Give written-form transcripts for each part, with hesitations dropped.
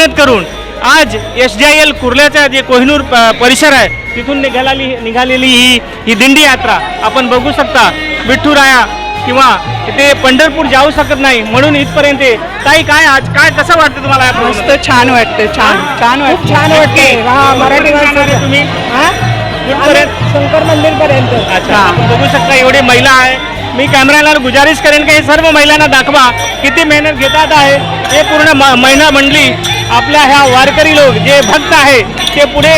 मेहनत करून आज SJIL कुर्ल्याचा जे कोहिनूर परिसर आहे तिथून निघालेली ही दिंडी यात्रा आपण बघू शकता. विठ्ठुराया किंवा ते पंढरपूर जाऊ शकत नाही म्हणून इथपर्यंत. ताई काय आज काय कसं वाटतं तुम्हाला? मस्त छान वाटतं. छान वाटते. हा मराठी भाषा तुम्ही शंकर मंदिर पर्यंत. अच्छा आपण बघू शकता एवढे महिला आहे. मी कॅमेराला गुजारिश करेन की हे सर्व महिलांना दाखवा किती मेहनत घेतात आहे. हे पूर्ण महिला मंडळी आपल्या ह्या वारकरी लोक जे भक्त आहे ते पुढे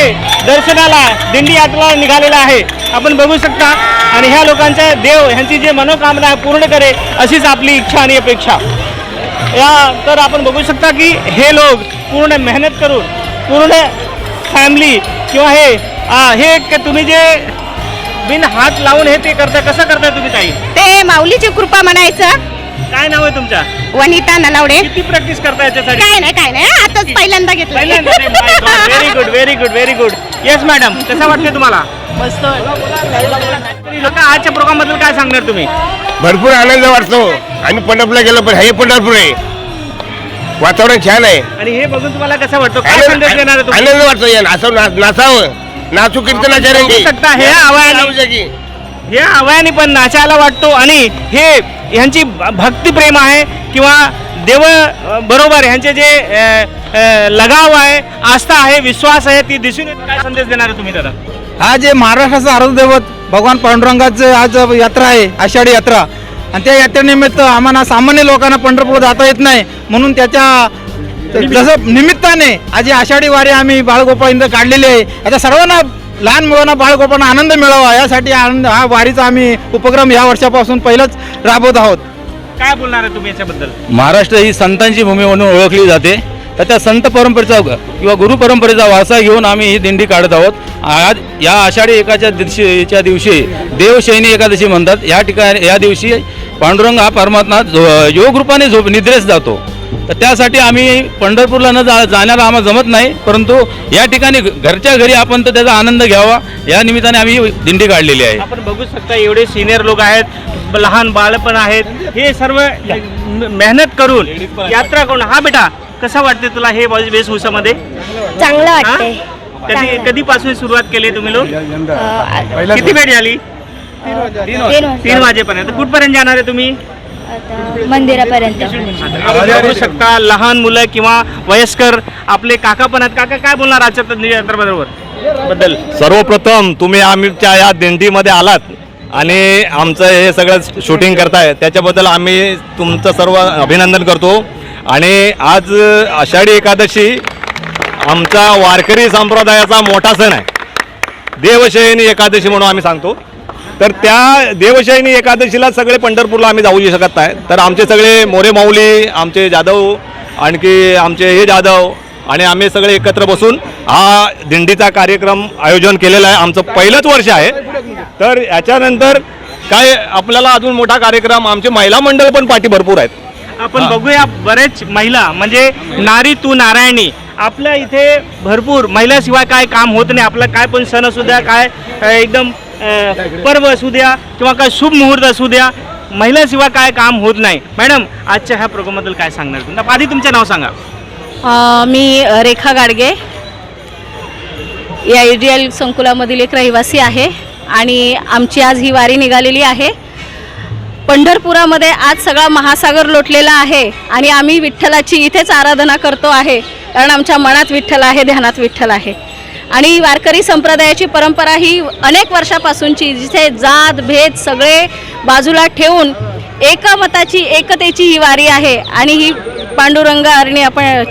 दर्शनाला दिंडी यात्रेला निघालेला आहे आपण बघू शकता. आणि ह्या लोकांच्या देव ह्यांची जे मनोकामना आहे पूर्ण करे अशीच आपली इच्छा आणि अपेक्षा. तर आपण बघू शकता की हे लोक पूर्ण मेहनत करून पूर्ण फॅमिली किंवा हे तुम्ही जे बिन हात लावून हे ते करताय कसं करताय तुम्ही? ताई ते माऊलीची कृपा म्हणायचं. काय नाव आहे तुमच्या? वनिता नलावडे. किती प्रॅक्टिस करता याच्यासाठी? काय नाही आताच पहिल्यांदा घेतलं. Very good. येस मॅडम कसं वाटतं तुम्हाला? मस्त. आजच्या प्रोग्राम बद्दल काय सांगणार तुम्ही? भरपूर आनंद वाटतो. आम्ही पंढरपूरला गेलो पण हे पंढरपूर आहे. वातावरण छान आहे. आणि हे बघून तुम्हाला कसं वाटतं? काय संदेश देणार आहे तुम्ही? आनंद वाटतो. नाचावं नाचू कीर्तनाचार्यांनी हे आवायाने पण नाचायला वाटतो. आणि हे ह्यांची भक्तिप्रेम आहे किंवा देव बरोबर ह्यांचे जे लगाव आहे, आस्था आहे, विश्वास आहे ती दिसून येते. काय संदेश देणार आहे तुम्ही दादा? हा जे महाराष्ट्राचं आराध्य दैवत भगवान पांडुरंगाचं आज यात्रा आहे, आषाढी यात्रा. आणि त्या यात्रेनिमित्त आम्हाला सामान्य लोकांना पंढरपूर जाता येत नाही म्हणून त्याच्या जसं निमित्ताने आज आषाढी वारी आम्ही बाळगोपाळ इथं काढलेली आहे. आता सर्वांना लहान मुलांना बाळगोपाळांना आनंद मिळावा यासाठी हा वारीचा आम्ही उपक्रम या वर्षापासून पहिलंच राबवत आहोत. काय बोलणार आहे तुम्ही याच्याबद्दल? महाराष्ट्र ही संतांची भूमी म्हणून ओळखली जाते. तर त्या संत परंपरेचा किंवा गुरु परंपरेचा वारसा घेऊन आम्ही ही दिंडी काढत आहोत. आज या आषाढी एकाच्या दिवशी देवशयनी एकादशी म्हणतात. या दिवशी पांडुरंग हा परमात्मा योग रूपाने निद्रेस जातो. तर त्यासाठी आम्ही पंढरपूरला जाण्याला आम्हाला जमत नाही परंतु या ठिकाणी घरच्या घरी आपण तर त्याचा आनंद घ्यावा या निमित्ताने आम्ही दिंडी काढलेली आहे. आपण बघू शकता एवढे सिनियर लोक आहेत, लहान बाळ पण आहेत. हे सर्व मेहनत करून यात्रा करून. हा बेटा कसं वाटते तुला हे वेशभूषामध्ये? चांगलं वाटते. कधीपासून सुरुवात केली तुम्ही लोक? किती वेळ झाली? 3 वाजेपर्यंत. कुठपर्यंत जाणार आहे तुम्ही? मंदिरापर्यंत. आपण बघू शकता लहान मुलं किंवा वयस्कर आपले काका पण आहेत. काका काय बोलणार आजच्या यात्रेबद्दल? सर्वप्रथम तुम्ही आमच्या या दिंडीमध्ये आलात आणि आमचं हे सगळं शूटिंग करताय त्याच्याबद्दल आम्ही तुमचं सर्व अभिनंदन करतो. आणि आज आषाढी एकादशी आमचा वारकरी संप्रदायाचा मोठा सण आहे. देवशयनी एकादशी म्हणून आम्ही सांगतो. तर त्या देवशयनी एकादशीला सगळे पंढरपूरला आम्ही जाऊ शकत नाही. तर आमचे सगळे मोरे माऊली, आमचे जाधव, आणखी आमचे हे जाधव आणि आम्ही सगळे एकत्र बसून हा दिंडीचा कार्यक्रम आयोजन केलेला आहे. आमचं पहिलंच वर्ष आहे. तर याच्यानंतर काय आपल्याला अजून मोठा कार्यक्रम आमचे महिला मंडळ पण पाठी भरपूर आहेत. आपण बघूया बरेच महिला म्हणजे नारी तू नारायणी. आपल्या इथे भरपूर महिलाशिवाय काय काम होत नाही. आपला काय पण सण असू द्या, काय एकदम पर्व असू द्या किंवा काय शुभ मुहूर्त असू द्या, महिलाशिवाय काय काम होत नाही. मॅडम आजच्या ह्या प्रोग्रामबद्दल काय सांगणार तुम्ही? आधी तुमचं नाव सांगा. मी रेखा गाडगे या SJIL संकुलामधील एक रहिवासी आहे आणि आमची आज ही वारी निघालेली आहे. पंढरपुरामध्ये आज सगळा महासागर लोटलेला आहे आणि आम्ही विठ्ठलाची इथेच आराधना करतो आहे कारण आमच्या मनात विठ्ठल आहे, ध्यानात विठ्ठल आहे. आणि वारकरी संप्रदायाची परंपरा ही अनेक वर्षापासूनची, जिथे जात भेद सगळे बाजूला ठेवून एकमताची एकतेची ही वारी आहे. आणि ही पांडुरंग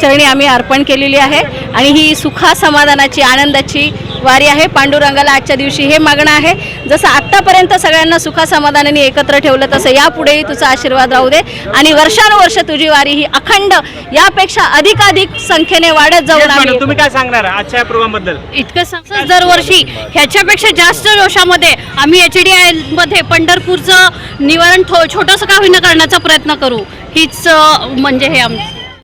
चरणी आम्ही अर्पण केलेली आहे आणि ही सुखा समाधानाची आनंदाची वारी आहे. पांडुरंगाला आजच्या दिवशी हे मागणं आहे, जसं आत्तापर्यंत सगळ्यांना सुखा समाधानाने एकत्र ठेवलं तसं यापुढेही तुझा आशीर्वाद राहू दे आणि वर्षानुवर्ष तुझी वारी ही अखंड यापेक्षा अधिकाधिक संख्येने वाढत जाऊन आम्ही. तुम्ही काय सांगणार आजच्या प्रोग्राम बद्दल? इतकं दरवर्षी ह्याच्यापेक्षा जास्त जोशामध्ये आम्ही SJIL मध्ये पंढरपूरचं निवारण छोटंसं का होईना करण्याचा प्रयत्न करू. हीच म्हणजे हे आमचं